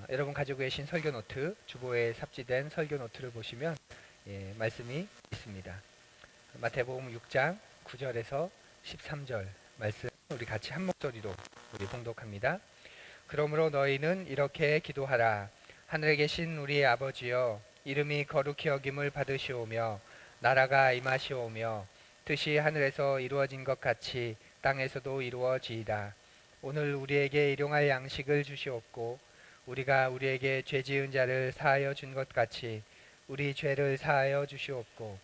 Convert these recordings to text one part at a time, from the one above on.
여러분 가지고 계신 설교 노트, 주보에 삽지된 설교 노트를 보시면 말씀이 있습니다. 마태복음 6장 9절에서 13절 말씀 우리 같이 한 목소리로 우리 봉독합니다. 그러므로 너희는 이렇게 기도하라. 하늘에 계신 우리 아버지여, 이름이 거룩히 여김을 받으시오며 나라가 임하시오며 뜻이 하늘에서 이루어진 것 같이 땅에서도 이루어지이다. 오늘 우리에게 일용할 양식을 주시옵고 우리가 우리에게 죄 지은 자를 사하여 준 것 같이 우리 죄를 사하여 주시옵고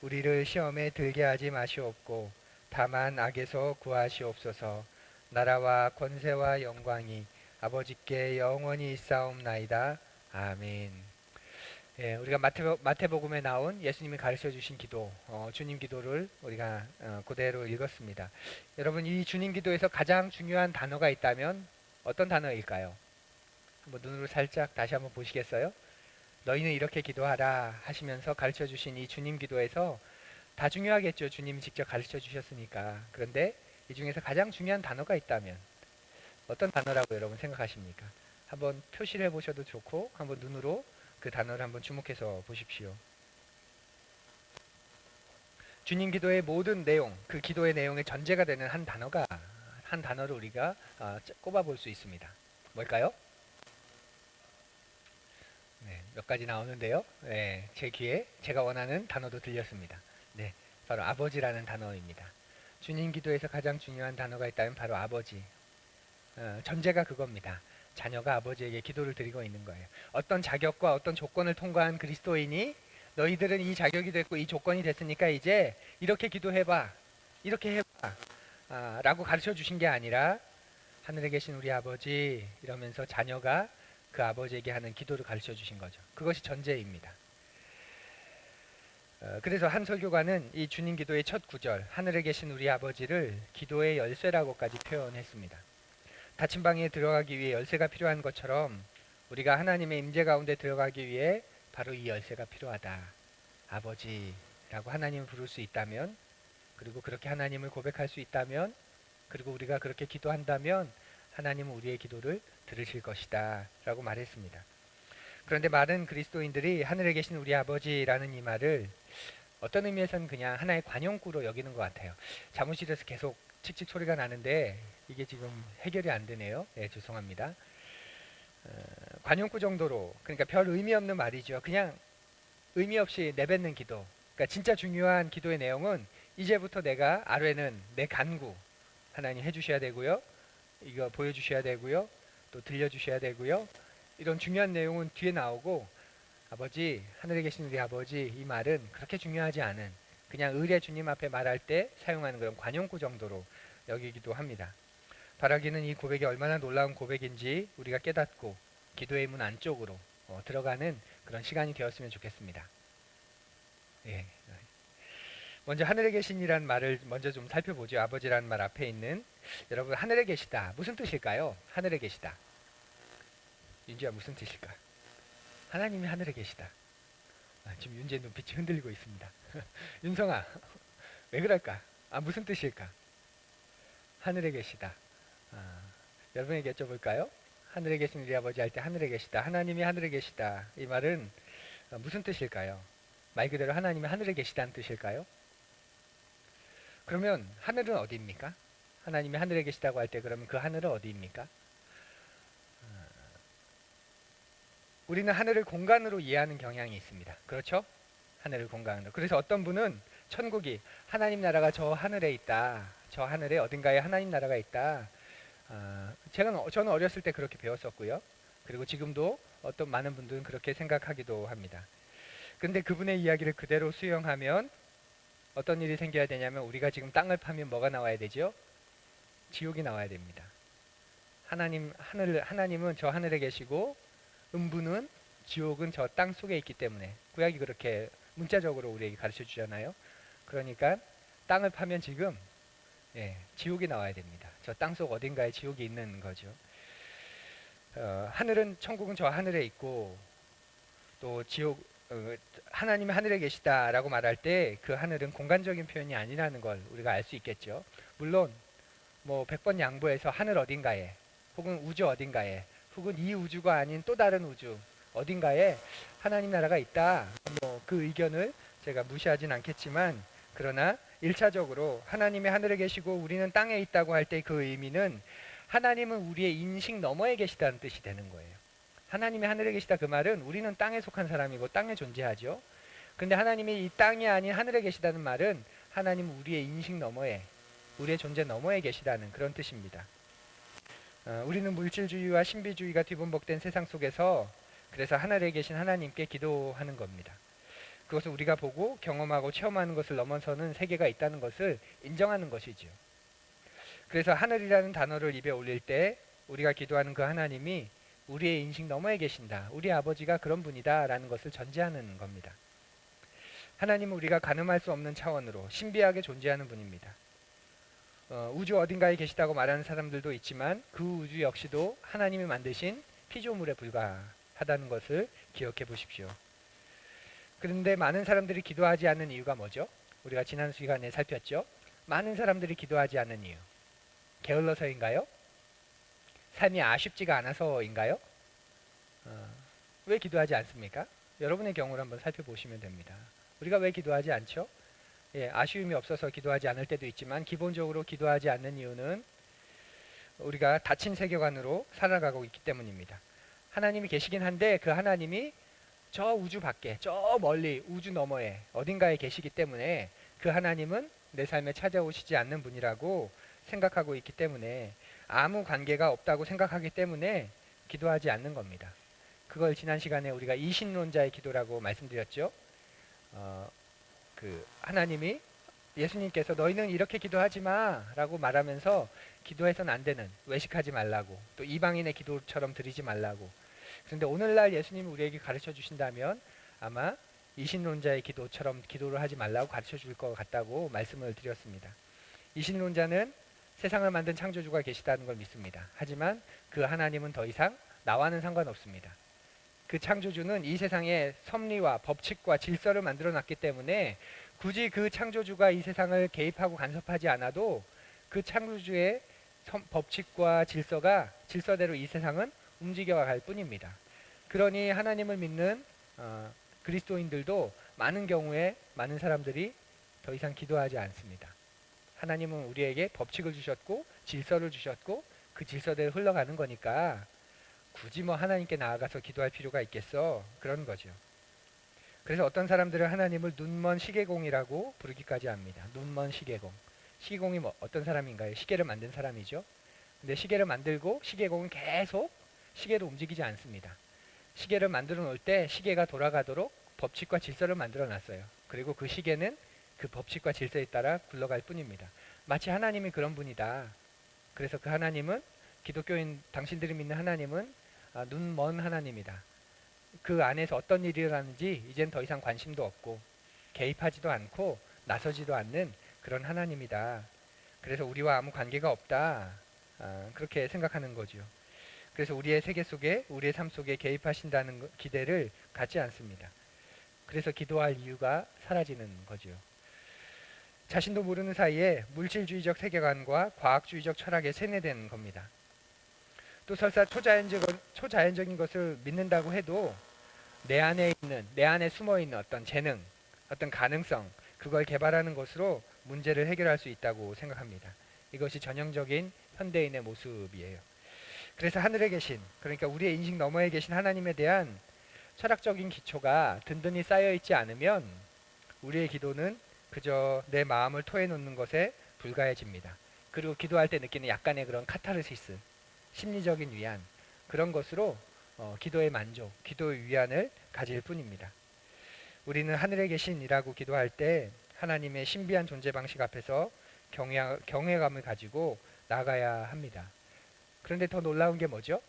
우리를 시험에 들게 하지 마시옵고 다만 악에서 구하시옵소서. 나라와 권세와 영광이 아버지께 영원히 있사옵나이다. 아멘. 우리가 마태복음에 나온 예수님이 가르쳐 주신 기도, 주님 기도를 우리가 그대로 읽었습니다. 여러분, 이 주님 기도에서 가장 중요한 단어가 있다면 어떤 단어일까요? 한번 눈으로 살짝 다시 한번 보시겠어요? 너희는 이렇게 기도하라 하시면서 가르쳐 주신 이 주님 기도에서 다 중요하겠죠. 주님이 직접 가르쳐 주셨으니까. 그런데 이 중에서 가장 중요한 단어가 있다면 어떤 단어라고 여러분 생각하십니까? 한번 표시를 해보셔도 좋고 한번 눈으로 그 단어를 한번 주목해서 보십시오. 주님 기도의 모든 내용, 그 기도의 내용의 전제가 되는 한 단어를 우리가 꼽아볼 수 있습니다. 뭘까요? 몇 가지 나오는데요. 제 귀에 제가 원하는 단어도 들렸습니다. 바로 아버지라는 단어입니다. 주님 기도에서 가장 중요한 단어가 있다면 바로 아버지. 전제가 그겁니다. 자녀가 아버지에게 기도를 드리고 있는 거예요. 어떤 자격과 어떤 조건을 통과한 그리스도인이 너희들은 이 자격이 됐고 이 조건이 됐으니까 이제 이렇게 기도해봐, 이렇게 해봐 라고 가르쳐 주신 게 아니라 하늘에 계신 우리 아버지 이러면서 자녀가 그 아버지에게 하는 기도를 가르쳐 주신 거죠. 그것이 전제입니다. 그래서 한 설교가는 이 주님 기도의 첫 구절 하늘에 계신 우리 아버지를 기도의 열쇠라고까지 표현했습니다. 닫힌 방에 들어가기 위해 열쇠가 필요한 것처럼 우리가 하나님의 임재 가운데 들어가기 위해 바로 이 열쇠가 필요하다. 아버지라고 하나님을 부를 수 있다면, 그리고 그렇게 하나님을 고백할 수 있다면, 그리고 우리가 그렇게 기도한다면 하나님은 우리의 기도를 들으실 것이다 라고 말했습니다. 그런데 많은 그리스도인들이 하늘에 계신 우리 아버지라는 이 말을 어떤 의미에서는 그냥 하나의 관용구로 여기는 것 같아요. 사무실에서 계속 칙칙 소리가 나는데 이게 지금 해결이 안 되네요. 죄송합니다. 관용구 정도로, 그러니까 별 의미 없는 말이죠. 그냥 의미 없이 내뱉는 기도. 그러니까 진짜 중요한 기도의 내용은 이제부터 내가 아뢰는 내 간구 하나님 해주셔야 되고요. 이거 보여주셔야 되고요. 또 들려주셔야 되고요. 이런 중요한 내용은 뒤에 나오고 아버지, 하늘에 계신 우리 아버지, 이 말은 그렇게 중요하지 않은 그냥 의례 주님 앞에 말할 때 사용하는 그런 관용구 정도로 여기기도 합니다. 바라기는 이 고백이 얼마나 놀라운 고백인지 우리가 깨닫고 기도의 문 안쪽으로 들어가는 그런 시간이 되었으면 좋겠습니다. 먼저 하늘에 계신이라는 말을 먼저 좀 살펴보죠. 아버지라는 말 앞에 있는 여러분, 하늘에 계시다 무슨 뜻일까요? 하늘에 계시다, 윤지야, 무슨 뜻일까? 하나님이 하늘에 계시다. 지금 윤지의 눈빛이 흔들리고 있습니다. 윤성아, 왜 그럴까? 무슨 뜻일까? 하늘에 계시다. 여러분에게 여쭤볼까요? 하늘에 계신 우리 아버지 할 때 하늘에 계시다, 하나님이 하늘에 계시다, 이 말은 무슨 뜻일까요? 말 그대로 하나님이 하늘에 계시다는 뜻일까요? 그러면 하늘은 어디입니까? 하나님이 하늘에 계시다고 할 때 그러면 그 하늘은 어디입니까? 우리는 하늘을 공간으로 이해하는 경향이 있습니다. 그렇죠? 하늘을 공간으로. 그래서 어떤 분은 천국이 하나님 나라가 저 하늘에 있다, 저 하늘에 어딘가에 하나님 나라가 있다. 저는 어렸을 때 그렇게 배웠었고요. 그리고 지금도 어떤 많은 분들은 그렇게 생각하기도 합니다. 근데 그분의 이야기를 그대로 수용하면 어떤 일이 생겨야 되냐면 우리가 지금 땅을 파면 뭐가 나와야 되죠? 지옥이 나와야 됩니다. 하나님은 저 하늘에 계시고 음부는, 지옥은 저 땅 속에 있기 때문에 구약이 그렇게 문자적으로 우리에게 가르쳐 주잖아요. 그러니까 땅을 파면 지금 지옥이 나와야 됩니다. 저 땅 속 어딘가에 지옥이 있는 거죠. 하늘은, 천국은 저 하늘에 있고 또 지옥, 하나님이 하늘에 계시다라고 말할 때 그 하늘은 공간적인 표현이 아니라는 걸 우리가 알 수 있겠죠. 물론 뭐 100번 양보해서 하늘 어딘가에 혹은 우주 어딘가에 혹은 이 우주가 아닌 또 다른 우주 어딘가에 하나님 나라가 있다. 그 의견을 제가 무시하진 않겠지만, 그러나 1차적으로 하나님이 하늘에 계시고 우리는 땅에 있다고 할 때 그 의미는 하나님은 우리의 인식 너머에 계시다는 뜻이 되는 거예요. 하나님이 하늘에 계시다 그 말은 우리는 땅에 속한 사람이고 땅에 존재하죠. 근데 하나님이 이 땅이 아닌 하늘에 계시다는 말은 하나님은 우리의 인식 너머에, 우리의 존재 너머에 계시다는 그런 뜻입니다. 우리는 물질주의와 신비주의가 뒤범벅된 세상 속에서 그래서 하늘에 계신 하나님께 기도하는 겁니다. 그것을 우리가 보고 경험하고 체험하는 것을 넘어서는 세계가 있다는 것을 인정하는 것이지요. 그래서 하늘이라는 단어를 입에 올릴 때 우리가 기도하는 그 하나님이 우리의 인식 너머에 계신다. 우리 아버지가 그런 분이다 라는 것을 전제하는 겁니다. 하나님은 우리가 가늠할 수 없는 차원으로 신비하게 존재하는 분입니다. 우주 어딘가에 계시다고 말하는 사람들도 있지만 그 우주 역시도 하나님이 만드신 피조물에 불과하다는 것을 기억해 보십시오. 그런데 많은 사람들이 기도하지 않는 이유가 뭐죠? 우리가 지난 시간에 살폈죠. 많은 사람들이 기도하지 않는 이유. 게을러서인가요? 삶이 아쉽지가 않아서인가요? 왜 기도하지 않습니까? 여러분의 경우를 한번 살펴보시면 됩니다. 우리가 왜 기도하지 않죠? 아쉬움이 없어서 기도하지 않을 때도 있지만 기본적으로 기도하지 않는 이유는 우리가 닫힌 세계관으로 살아가고 있기 때문입니다. 하나님이 계시긴 한데 그 하나님이 저 우주 밖에, 저 멀리 우주 너머에 어딘가에 계시기 때문에 그 하나님은 내 삶에 찾아오시지 않는 분이라고 생각하고 있기 때문에, 아무 관계가 없다고 생각하기 때문에 기도하지 않는 겁니다. 그걸 지난 시간에 우리가 이신론자의 기도라고 말씀드렸죠. 하나님이, 예수님께서 너희는 이렇게 기도하지 마 라고 말하면서 기도해서는 안 되는, 외식하지 말라고, 또 이방인의 기도처럼 드리지 말라고. 그런데 오늘날 예수님이 우리에게 가르쳐 주신다면 아마 이신론자의 기도처럼 기도를 하지 말라고 가르쳐 줄 것 같다고 말씀을 드렸습니다. 이신론자는 세상을 만든 창조주가 계시다는 걸 믿습니다. 하지만 그 하나님은 더 이상 나와는 상관없습니다. 그 창조주는 이 세상에 섭리와 법칙과 질서를 만들어 놨기 때문에 굳이 그 창조주가 이 세상을 개입하고 간섭하지 않아도 그 창조주의 법칙과 질서가 질서대로 이 세상은 움직여갈 뿐입니다. 그러니 하나님을 믿는 그리스도인들도 많은 경우에 많은 사람들이 더 이상 기도하지 않습니다. 하나님은 우리에게 법칙을 주셨고 질서를 주셨고 그 질서대로 흘러가는 거니까 굳이 하나님께 나아가서 기도할 필요가 있겠어? 그런 거죠. 그래서 어떤 사람들은 하나님을 눈먼 시계공이라고 부르기까지 합니다. 눈먼 시계공. 시계공이 어떤 사람인가요? 시계를 만든 사람이죠. 근데 시계를 만들고 시계공은 계속 시계로 움직이지 않습니다. 시계를 만들어 놓을 때 시계가 돌아가도록 법칙과 질서를 만들어 놨어요. 그리고 그 시계는 그 법칙과 질서에 따라 굴러갈 뿐입니다. 마치 하나님이 그런 분이다. 그래서 그 하나님은, 기독교인 당신들이 믿는 하나님은 눈먼 하나님이다. 그 안에서 어떤 일이 일어나는지 이젠 더 이상 관심도 없고 개입하지도 않고 나서지도 않는 그런 하나님이다. 그래서 우리와 아무 관계가 없다. 그렇게 생각하는 거죠. 그래서 우리의 세계 속에, 우리의 삶 속에 개입하신다는 기대를 갖지 않습니다. 그래서 기도할 이유가 사라지는 거죠. 자신도 모르는 사이에 물질주의적 세계관과 과학주의적 철학에 세뇌된 겁니다. 또 설사 초자연적인 것을 믿는다고 해도 내 안에 숨어 있는 어떤 재능, 어떤 가능성, 그걸 개발하는 것으로 문제를 해결할 수 있다고 생각합니다. 이것이 전형적인 현대인의 모습이에요. 그래서 하늘에 계신, 그러니까 우리의 인식 너머에 계신 하나님에 대한 철학적인 기초가 든든히 쌓여 있지 않으면 우리의 기도는 그저 내 마음을 토해놓는 것에 불과해집니다. 그리고 기도할 때 느끼는 약간의 그런 카타르시스, 심리적인 위안, 그런 것으로 기도의 만족, 기도의 위안을 가질 뿐입니다. 우리는 하늘에 계신이라고 기도할 때 하나님의 신비한 존재 방식 앞에서 경외감을 가지고 나가야 합니다. 그런데 더 놀라운 게 뭐죠?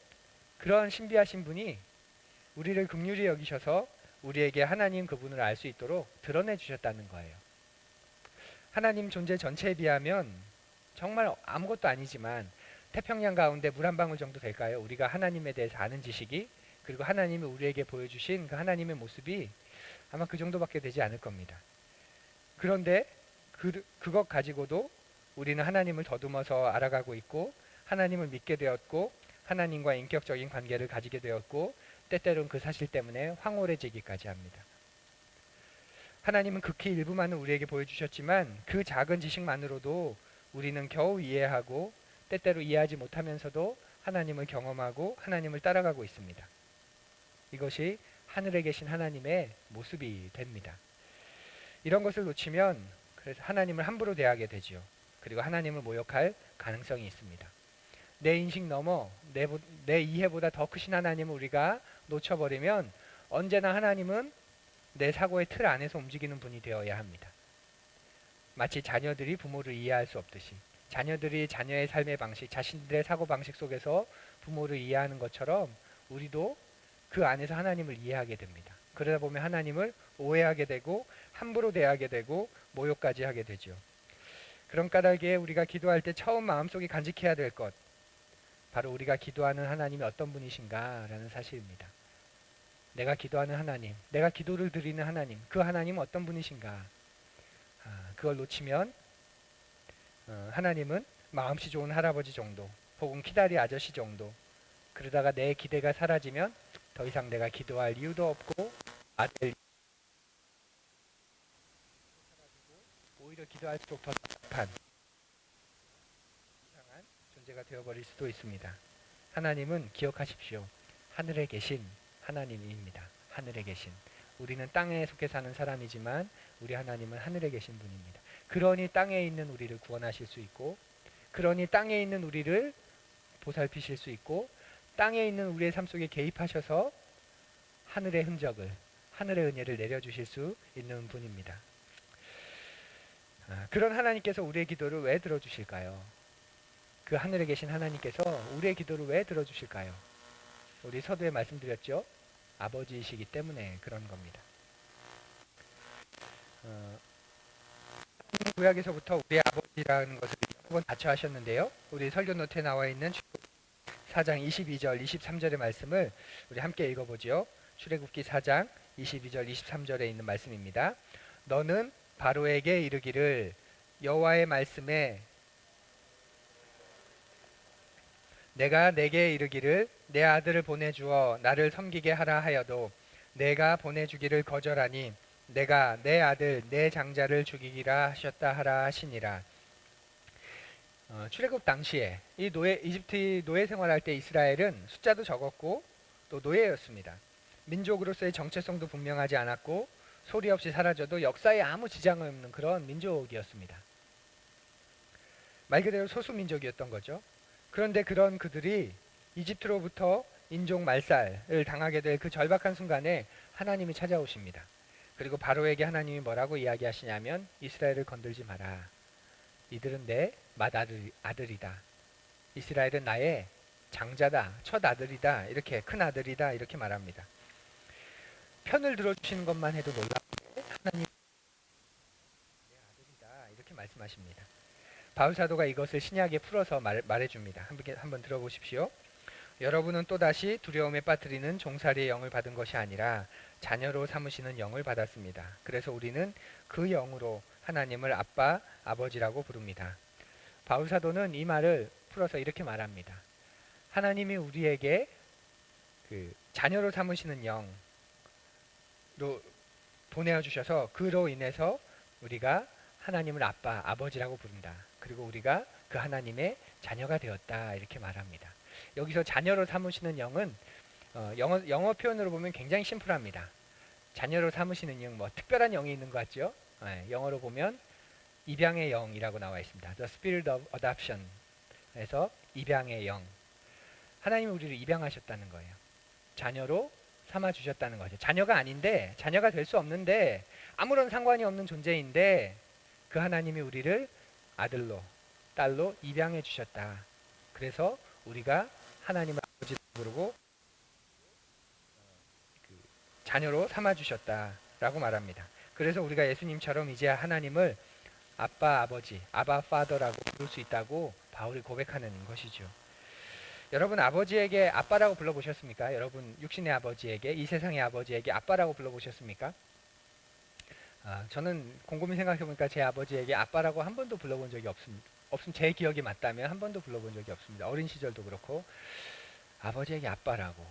그런 신비하신 분이 우리를 긍휼히 여기셔서 우리에게 하나님 그분을 알 수 있도록 드러내 주셨다는 거예요. 하나님 존재 전체에 비하면 정말 아무것도 아니지만 태평양 가운데 물 한 방울 정도 될까요? 우리가 하나님에 대해서 아는 지식이, 그리고 하나님이 우리에게 보여주신 그 하나님의 모습이 아마 그 정도밖에 되지 않을 겁니다. 그런데 그것 가지고도 우리는 하나님을 더듬어서 알아가고 있고 하나님을 믿게 되었고 하나님과 인격적인 관계를 가지게 되었고 때때로는 그 사실 때문에 황홀해지기까지 합니다. 하나님은 극히 일부만을 우리에게 보여주셨지만 그 작은 지식만으로도 우리는 겨우 이해하고 때때로 이해하지 못하면서도 하나님을 경험하고 하나님을 따라가고 있습니다. 이것이 하늘에 계신 하나님의 모습이 됩니다. 이런 것을 놓치면 그래서 하나님을 함부로 대하게 되지요. 그리고 하나님을 모욕할 가능성이 있습니다. 내 인식 넘어 내 이해보다 더 크신 하나님을 우리가 놓쳐버리면 언제나 하나님은 내 사고의 틀 안에서 움직이는 분이 되어야 합니다. 마치 자녀들이 부모를 이해할 수 없듯이 자녀들이 자녀의 삶의 방식, 자신들의 사고방식 속에서 부모를 이해하는 것처럼 우리도 그 안에서 하나님을 이해하게 됩니다. 그러다 보면 하나님을 오해하게 되고 함부로 대하게 되고 모욕까지 하게 되죠. 그런 까닭에 우리가 기도할 때 처음 마음속에 간직해야 될 것, 바로 우리가 기도하는 하나님이 어떤 분이신가라는 사실입니다. 내가 기도하는 하나님, 내가 기도를 드리는 하나님, 그 하나님은 어떤 분이신가? 그걸 놓치면 하나님은 마음씨 좋은 할아버지 정도, 혹은 키다리 아저씨 정도, 그러다가 내 기대가 사라지면 더 이상 내가 기도할 이유도 없고 오히려 기도할수록 더 답답한 이상한 존재가 되어버릴 수도 있습니다. 하나님은 기억하십시오. 하늘에 계신 하나님입니다. 하늘에 계신. 우리는 땅에 속해 사는 사람이지만 우리 하나님은 하늘에 계신 분입니다. 그러니 땅에 있는 우리를 구원하실 수 있고, 그러니 땅에 있는 우리를 보살피실 수 있고, 땅에 있는 우리의 삶 속에 개입하셔서 하늘의 흔적을, 하늘의 은혜를 내려주실 수 있는 분입니다. 그런 하나님께서 우리의 기도를 왜 들어주실까요? 그 하늘에 계신 하나님께서 우리의 기도를 왜 들어주실까요? 우리 서두에 말씀드렸죠? 아버지이시기 때문에 그런 겁니다. 구약에서부터 우리의 아버지라는 것을 여러 번 자처하셨는데요. 우리 설교 노트에 나와 있는 4장 22절, 23절의 말씀을 우리 함께 읽어보죠. 출애굽기 4장 22절, 23절에 있는 말씀입니다. 너는 바로에게 이르기를 여호와의 말씀에 내가 내게 이르기를 내 아들을 보내주어 나를 섬기게 하라 하여도 내가 보내주기를 거절하니 내가 내 아들 내 장자를 죽이기라 하셨다 하라 하시니라. 출애굽 당시에 이 이집트 노예 생활할 때 이스라엘은 숫자도 적었고 또 노예였습니다. 민족으로서의 정체성도 분명하지 않았고 소리 없이 사라져도 역사에 아무 지장이 없는 그런 민족이었습니다. 말 그대로 소수민족이었던 거죠. 그런데 그런 그들이 이집트로부터 인종 말살을 당하게 될 그 절박한 순간에 하나님이 찾아오십니다. 그리고 바로에게 하나님이 뭐라고 이야기하시냐면 이스라엘을 건들지 마라. 이들은 내 맏아들이다. 이스라엘은 나의 장자다. 첫 아들이다. 이렇게 큰 아들이다. 이렇게 말합니다. 편을 들어주시는 것만 해도 놀랍게 하나님 내 아들이다. 이렇게 말씀하십니다. 바울 사도가 이것을 신약에 풀어서 말해줍니다. 한번 들어보십시오. 여러분은 또다시 두려움에 빠뜨리는 종살이의 영을 받은 것이 아니라 자녀로 삼으시는 영을 받았습니다. 그래서 우리는 그 영으로 하나님을 아빠, 아버지라고 부릅니다. 바울 사도는 이 말을 풀어서 이렇게 말합니다. 하나님이 우리에게 그 자녀로 삼으시는 영으로 보내주셔서 그로 인해서 우리가 하나님을 아빠, 아버지라고 부른다. 그리고 우리가 그 하나님의 자녀가 되었다. 이렇게 말합니다. 여기서 자녀로 삼으시는 영은 영어 표현으로 보면 굉장히 심플합니다. 자녀로 삼으시는 영, 특별한 영이 있는 것 같죠? 영어로 보면 입양의 영이라고 나와 있습니다. The Spirit of Adoption. 에서 입양의 영. 하나님이 우리를 입양하셨다는 거예요. 자녀로 삼아주셨다는 거죠. 자녀가 아닌데, 자녀가 될 수 없는데, 아무런 상관이 없는 존재인데 그 하나님이 우리를 아들로, 딸로 입양해 주셨다. 그래서 우리가 하나님을 아버지로 부르고 자녀로 삼아주셨다라고 말합니다. 그래서 우리가 예수님처럼 이제 하나님을 아빠, 아버지, 아바 파더라고 부를 수 있다고 바울이 고백하는 것이죠. 여러분 아버지에게 아빠라고 불러보셨습니까? 여러분 육신의 아버지에게, 이 세상의 아버지에게 아빠라고 불러보셨습니까? 저는 곰곰이 생각해보니까 제 아버지에게 아빠라고 한 번도 불러본 적이 없습니다. 제 기억이 맞다면 한 번도 불러본 적이 없습니다. 어린 시절도 그렇고 아버지에게 아빠라고.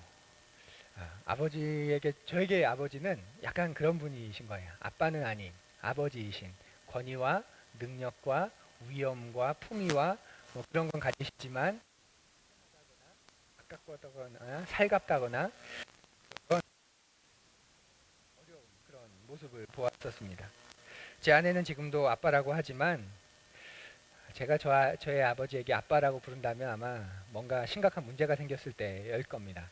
아버지에게 저에게 아버지는 약간 그런 분이신 거예요. 아빠는 아닌 아버지이신 권위와 능력과 위엄과 품위와 뭐 그런 건 가지시지만 가깝다거나 살갑다거나 그런 어려운 그런 모습을 보았었습니다. 제 아내는 지금도 아빠라고 하지만 제가 저의 아버지에게 아빠라고 부른다면 아마 뭔가 심각한 문제가 생겼을 때일 겁니다.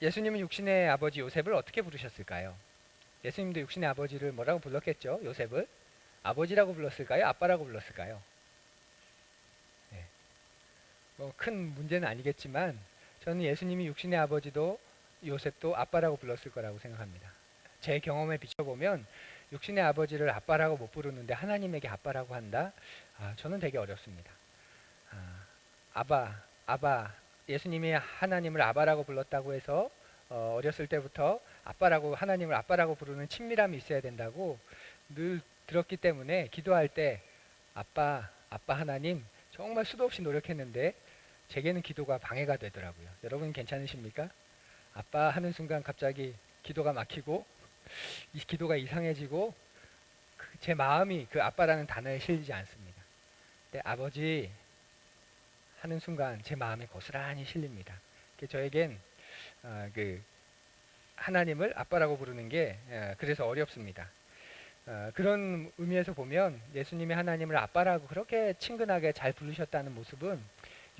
예수님은 육신의 아버지 요셉을 어떻게 부르셨을까요? 예수님도 육신의 아버지를 뭐라고 불렀겠죠? 요셉을 아버지라고 불렀을까요? 아빠라고 불렀을까요? 네. 큰 문제는 아니겠지만 저는 예수님이 육신의 아버지도 요셉도 아빠라고 불렀을 거라고 생각합니다. 제 경험에 비춰보면 육신의 아버지를 아빠라고 못 부르는데 하나님에게 아빠라고 한다? 저는 되게 어렵습니다. 아바, 예수님이 하나님을 아바라고 불렀다고 해서 어렸을 때부터 아빠라고 하나님을 아빠라고 부르는 친밀함이 있어야 된다고 늘 들었기 때문에 기도할 때 아빠 하나님 정말 수도 없이 노력했는데 제게는 기도가 방해가 되더라고요. 여러분 괜찮으십니까? 아빠 하는 순간 갑자기 기도가 막히고 이 기도가 이상해지고 제 마음이 그 아빠라는 단어에 실리지 않습니다. 근데 아버지 하는 순간 제 마음에 고스란히 실립니다. 저에겐 그 하나님을 아빠라고 부르는 게 그래서 어렵습니다. 그런 의미에서 보면 예수님이 하나님을 아빠라고 그렇게 친근하게 잘 부르셨다는 모습은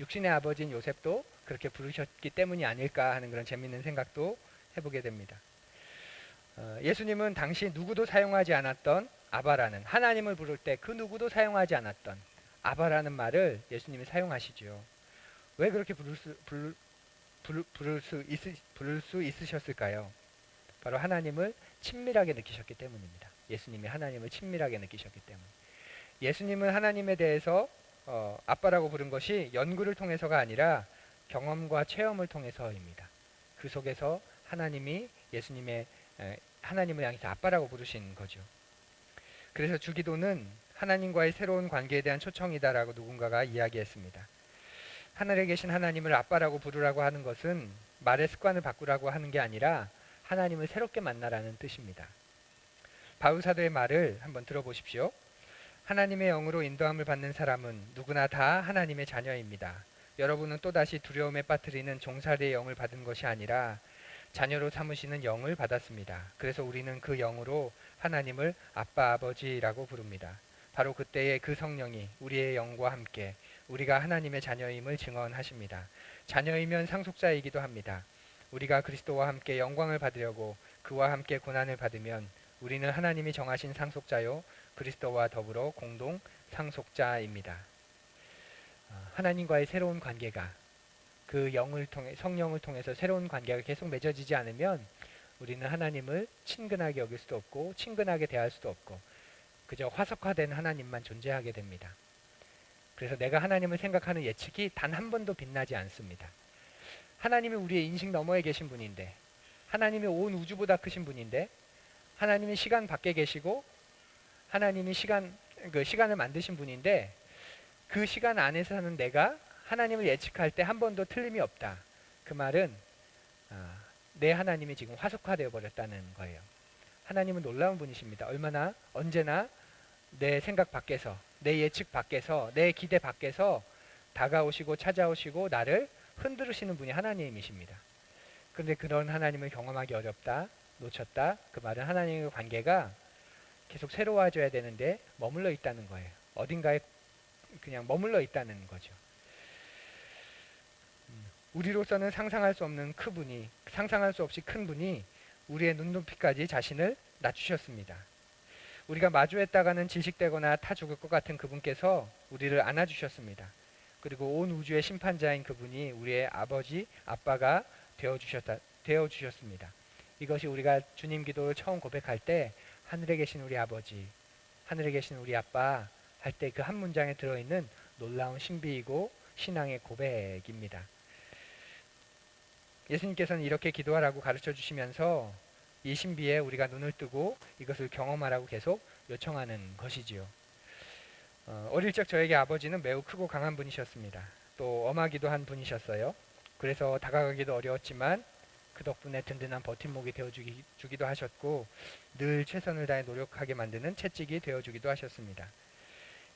육신의 아버지인 요셉도 그렇게 부르셨기 때문이 아닐까 하는 그런 재미있는 생각도 해보게 됩니다. 예수님은 당시 누구도 사용하지 않았던 아바라는 하나님을 부를 때 그 누구도 사용하지 않았던 아바라는 말을 예수님이 사용하시죠. 왜 그렇게 부를 수 있으셨을까요? 바로 하나님을 친밀하게 느끼셨기 때문입니다. 예수님이 하나님을 친밀하게 느끼셨기 때문. 예수님은 하나님에 대해서 아빠라고 부른 것이 연구를 통해서가 아니라 경험과 체험을 통해서입니다. 그 속에서 하나님이 하나님을 향해서 아빠라고 부르신 거죠. 그래서 주기도는 하나님과의 새로운 관계에 대한 초청이다라고 누군가가 이야기했습니다. 하늘에 계신 하나님을 아빠라고 부르라고 하는 것은 말의 습관을 바꾸라고 하는 게 아니라 하나님을 새롭게 만나라는 뜻입니다. 바울 사도의 말을 한번 들어보십시오. 하나님의 영으로 인도함을 받는 사람은 누구나 다 하나님의 자녀입니다. 여러분은 또다시 두려움에 빠뜨리는 종살이의 영을 받은 것이 아니라 자녀로 삼으시는 영을 받았습니다. 그래서 우리는 그 영으로 하나님을 아빠 아버지라고 부릅니다. 바로 그때의 그 성령이 우리의 영과 함께 우리가 하나님의 자녀임을 증언하십니다. 자녀이면 상속자이기도 합니다. 우리가 그리스도와 함께 영광을 받으려고 그와 함께 고난을 받으면 우리는 하나님이 정하신 상속자요 그리스도와 더불어 공동 상속자입니다. 하나님과의 새로운 관계가 그 성령을 통해서 새로운 관계가 계속 맺어지지 않으면 우리는 하나님을 친근하게 여길 수도 없고 친근하게 대할 수도 없고 그저 화석화된 하나님만 존재하게 됩니다. 그래서 내가 하나님을 생각하는 예측이 단 한 번도 빛나지 않습니다. 하나님이 우리의 인식 너머에 계신 분인데 하나님이 온 우주보다 크신 분인데 하나님이 시간 밖에 계시고 하나님이 시간을 만드신 분인데 그 시간 안에서 사는 내가 하나님을 예측할 때 한 번도 틀림이 없다. 그 말은 내 하나님이 지금 화석화되어 버렸다는 거예요. 하나님은 놀라운 분이십니다. 언제나 내 생각 밖에서 내 예측 밖에서 내 기대 밖에서 다가오시고 찾아오시고 나를 흔들으시는 분이 하나님이십니다. 그런데 그런 하나님을 경험하기 어렵다, 놓쳤다. 그 말은 하나님의 관계가 계속 새로워져야 되는데 머물러 있다는 거예요. 어딘가에 그냥 머물러 있다는 거죠. 우리로서는 상상할 수 없이 큰 분이 우리의 눈높이까지 자신을 낮추셨습니다. 우리가 마주했다가는 질식되거나 타 죽을 것 같은 그분께서 우리를 안아주셨습니다. 그리고 온 우주의 심판자인 그분이 우리의 아버지, 아빠가 되어주셨습니다. 이것이 우리가 주님 기도를 처음 고백할 때 하늘에 계신 우리 아버지, 하늘에 계신 우리 아빠 할 때 그 한 문장에 들어있는 놀라운 신비이고 신앙의 고백입니다. 예수님께서는 이렇게 기도하라고 가르쳐 주시면서 이 신비에 우리가 눈을 뜨고 이것을 경험하라고 계속 요청하는 것이지요. 어릴 적 저에게 아버지는 매우 크고 강한 분이셨습니다. 또 엄하기도 한 분이셨어요. 그래서 다가가기도 어려웠지만 그 덕분에 든든한 버팀목이 되어주기도 하셨고 늘 최선을 다해 노력하게 만드는 채찍이 되어주기도 하셨습니다.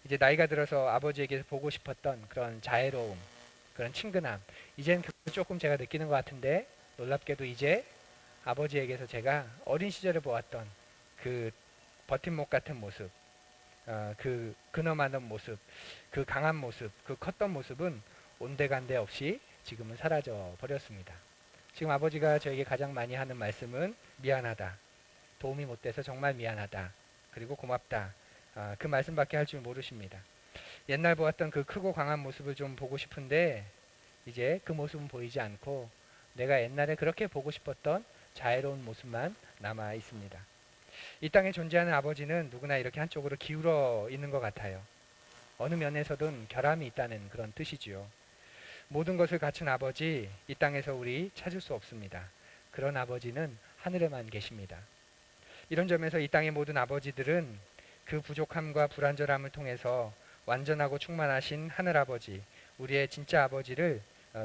이제 나이가 들어서 아버지에게서 보고 싶었던 그런 자애로움, 그런 친근함, 이제는 조금 제가 느끼는 것 같은데 놀랍게도 이제 아버지에게서 제가 어린 시절에 보았던 그 버팀목 같은 모습, 그 근엄하던 모습, 그 강한 모습, 그 컸던 모습은 온데간데 없이 지금은 사라져 버렸습니다. 지금 아버지가 저에게 가장 많이 하는 말씀은 미안하다, 도움이 못 돼서 정말 미안하다, 그리고 고맙다, 그 말씀밖에 할 줄 모르십니다. 옛날 보았던 그 크고 강한 모습을 좀 보고 싶은데 이제 그 모습은 보이지 않고 내가 옛날에 그렇게 보고 싶었던 자애로운 모습만 남아 있습니다. 이 땅에 존재하는 아버지는 누구나 이렇게 한쪽으로 기울어 있는 것 같아요. 어느 면에서든 결함이 있다는 그런 뜻이지요. 모든 것을 갖춘 아버지, 이 땅에서 우리 찾을 수 없습니다. 그런 아버지는 하늘에만 계십니다. 이런 점에서 이 땅의 모든 아버지들은 그 부족함과 불완전함을 통해서 완전하고 충만하신 하늘아버지, 우리의 진짜 아버지를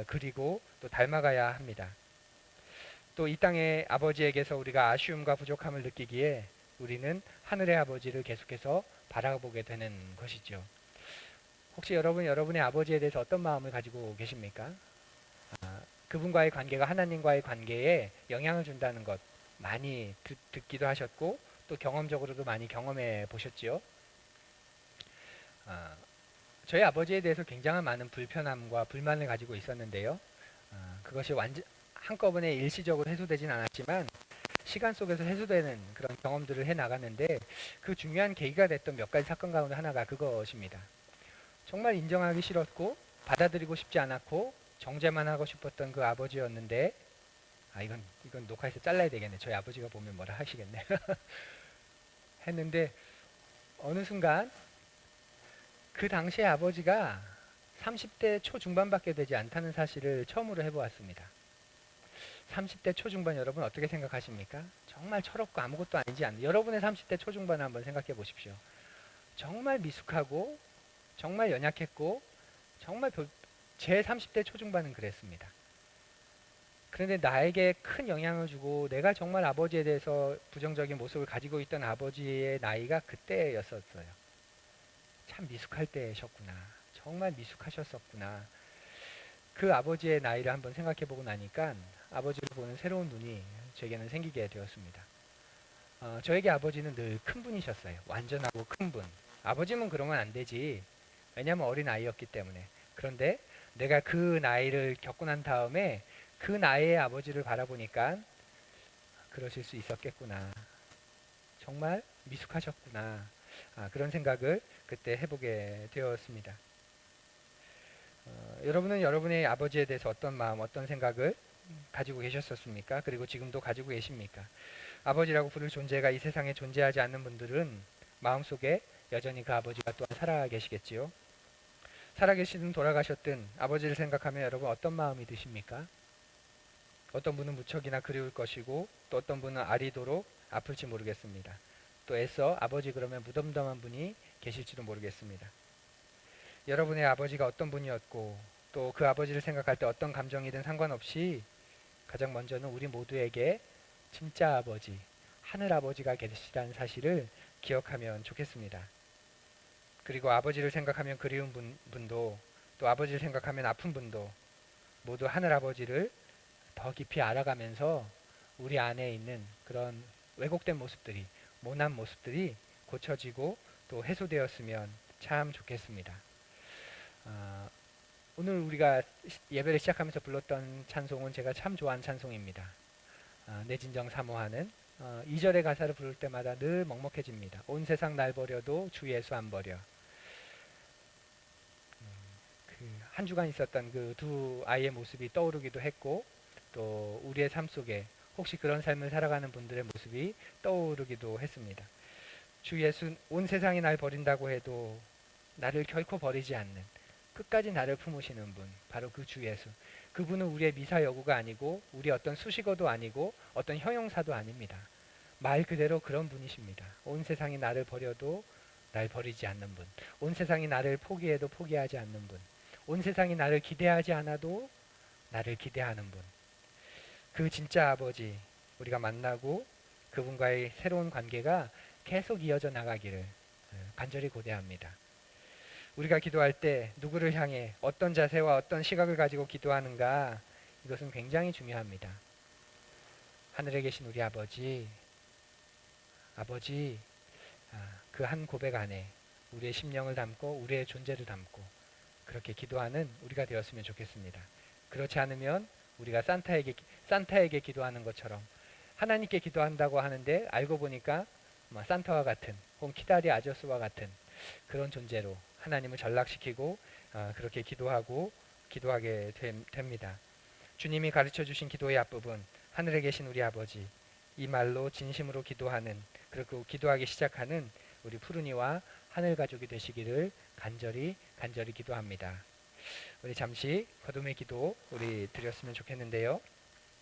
그리고 또 닮아가야 합니다. 또 이 땅의 아버지에게서 우리가 아쉬움과 부족함을 느끼기에 우리는 하늘의 아버지를 계속해서 바라보게 되는 것이죠. 혹시 여러분의 아버지에 대해서 어떤 마음을 가지고 계십니까? 그분과의 관계가 하나님과의 관계에 영향을 준다는 것 많이 듣기도 하셨고 또 경험적으로도 많이 경험해 보셨지요. 저희 아버지에 대해서 굉장한 많은 불편함과 불만을 가지고 있었는데요. 그것이 한꺼번에 일시적으로 해소되진 않았지만 시간 속에서 해소되는 그런 경험들을 해 나갔는데 그 중요한 계기가 됐던 몇 가지 사건 가운데 하나가 그것입니다. 정말 인정하기 싫었고 받아들이고 싶지 않았고 정죄만 하고 싶었던 그 아버지였는데 이건 녹화해서 잘라야 되겠네. 저희 아버지가 보면 뭐라 하시겠네. 했는데 어느 순간 그 당시에 아버지가 30대 초중반밖에 되지 않다는 사실을 처음으로 해보았습니다. 30대 초중반 여러분 어떻게 생각하십니까? 정말 철없고 아무것도 아니지 않나요? 여러분의 30대 초중반을 한번 생각해 보십시오. 정말 미숙하고 정말 연약했고 정말 제 30대 초중반은 그랬습니다. 그런데 나에게 큰 영향을 주고 내가 정말 아버지에 대해서 부정적인 모습을 가지고 있던 아버지의 나이가 그때였었어요. 참 미숙할 때셨구나. 정말 미숙하셨었구나. 그 아버지의 나이를 한번 생각해 보고 나니까 아버지를 보는 새로운 눈이 제게는 생기게 되었습니다. 저에게 아버지는 늘 큰 분이셨어요. 완전하고 큰 분. 아버지면 그러면 안 되지. 왜냐하면 어린 아이였기 때문에. 그런데 내가 그 나이를 겪고 난 다음에 그 나이의 아버지를 바라보니까 그러실 수 있었겠구나. 정말 미숙하셨구나. 그런 생각을 그때 해보게 되었습니다. 여러분은 여러분의 아버지에 대해서 어떤 마음, 어떤 생각을 가지고 계셨었습니까? 그리고 지금도 가지고 계십니까? 아버지라고 부를 존재가 이 세상에 존재하지 않는 분들은 마음속에 여전히 그 아버지가 또한 살아 계시겠지요. 살아계시든 돌아가셨든 아버지를 생각하면 여러분 어떤 마음이 드십니까? 어떤 분은 무척이나 그리울 것이고 또 어떤 분은 아리도록 아플지 모르겠습니다. 또 애써 아버지 그러면 무덤덤한 분이 계실지도 모르겠습니다. 여러분의 아버지가 어떤 분이었고 또 그 아버지를 생각할 때 어떤 감정이든 상관없이 가장 먼저는 우리 모두에게 진짜 아버지, 하늘 아버지가 계시다는 사실을 기억하면 좋겠습니다. 그리고 아버지를 생각하면 그리운 분도 또 아버지를 생각하면 아픈 분도 모두 하늘 아버지를 더 깊이 알아가면서 우리 안에 있는 그런 왜곡된 모습들이, 모난 모습들이 고쳐지고 또 해소되었으면 참 좋겠습니다. 오늘 우리가 예배를 시작하면서 불렀던 찬송은 제가 참 좋아하는 찬송입니다. 내 진정 사모하는 2절의 가사를 부를 때마다 늘 먹먹해집니다. 온 세상 날 버려도 주 예수 안 버려. 한 주간 있었던 그 두 아이의 모습이 떠오르기도 했고 또 우리의 삶 속에 혹시 그런 삶을 살아가는 분들의 모습이 떠오르기도 했습니다. 주 예수, 온 세상이 날 버린다고 해도 나를 결코 버리지 않는 끝까지 나를 품으시는 분, 바로 그 주 예수. 그분은 우리의 미사여구가 아니고 우리 어떤 수식어도 아니고 어떤 형용사도 아닙니다. 말 그대로 그런 분이십니다. 온 세상이 나를 버려도 날 버리지 않는 분, 온 세상이 나를 포기해도 포기하지 않는 분, 온 세상이 나를 기대하지 않아도 나를 기대하는 분. 그 진짜 아버지 우리가 만나고 그분과의 새로운 관계가 계속 이어져 나가기를 간절히 고대합니다. 우리가 기도할 때 누구를 향해 어떤 자세와 어떤 시각을 가지고 기도하는가, 이것은 굉장히 중요합니다. 하늘에 계신 우리 아버지, 그 한 고백 안에 우리의 심령을 담고 우리의 존재를 담고 그렇게 기도하는 우리가 되었으면 좋겠습니다. 그렇지 않으면 우리가 산타에게 기도하는 것처럼 하나님께 기도한다고 하는데 알고 보니까 산타와 같은 혹은 키다리 아저씨와 같은 그런 존재로 하나님을 전락시키고 그렇게 기도하게 됩니다. 주님이 가르쳐 주신 기도의 앞부분, 하늘에 계신 우리 아버지, 이 말로 진심으로 기도하는, 그리고 기도하기 시작하는 우리 푸르니와 하늘 가족이 되시기를 간절히 기도합니다. 우리 잠시 거듭의 기도 우리 드렸으면 좋겠는데요.